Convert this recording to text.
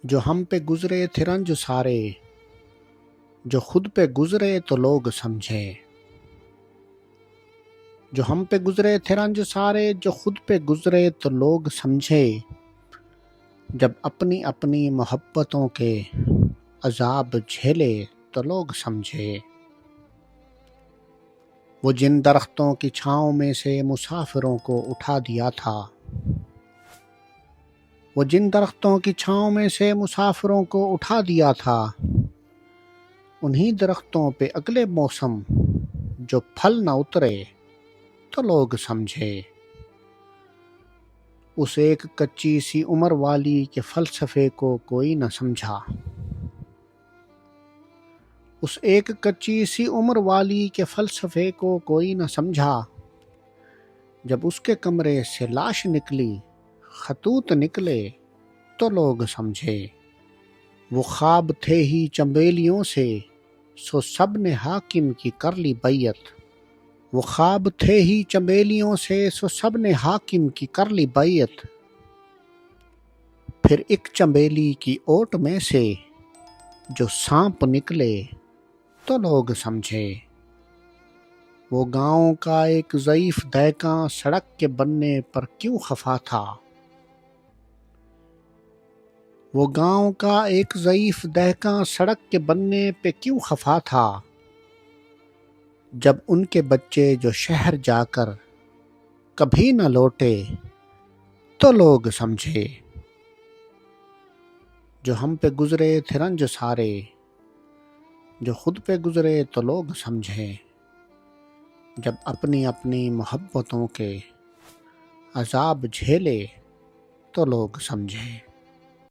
جو ہم پہ گزرے تھے رنج سارے، جو خود پہ گزرے تو لوگ سمجھے۔ جو ہم پہ گزرے تھے رنج سارے، جو خود پہ گزرے تو لوگ سمجھے۔ جب اپنی اپنی محبتوں کے عذاب جھیلے تو لوگ سمجھے۔ وہ جن درختوں کی چھاؤں میں سے مسافروں کو اٹھا دیا تھا، وہ جن درختوں کی چھاؤں میں سے مسافروں کو اٹھا دیا تھا، انہی درختوں پہ اگلے موسم جو پھل نہ اترے تو لوگ سمجھے۔ اس ایک کچی سی عمر والی کے فلسفے کو کوئی نہ سمجھا، اس ایک کچی سی عمر والی کے فلسفے کو کوئی نہ سمجھا۔ جب اس کے کمرے سے لاش نکلی، خطوط نکلے تو لوگ سمجھے۔ وہ خواب تھے ہی چنبیلیوں سے، سو سب نے حاکم کی کر لی بیعت۔ وہ خواب تھے ہی چنبیلیوں سے، سو سب نے حاکم کی کر لی بیعت۔ پھر ایک چنبیلی کی اوٹ میں سے جو سانپ نکلے تو لوگ سمجھے۔ وہ گاؤں کا ایک ضعیف دہقاں سڑک کے بننے پر کیوں خفا تھا، وہ گاؤں کا ایک ضعیف دہقاں سڑک کے بننے پہ کیوں خفا تھا۔ جب ان کے بچے جو شہر جا کر کبھی نہ لوٹے تو لوگ سمجھے۔ جو ہم پہ گزرے تھے رنج سارے، جو خود پہ گزرے تو لوگ سمجھے۔ جب اپنی اپنی محبتوں کے عذاب جھیلے تو لوگ سمجھے۔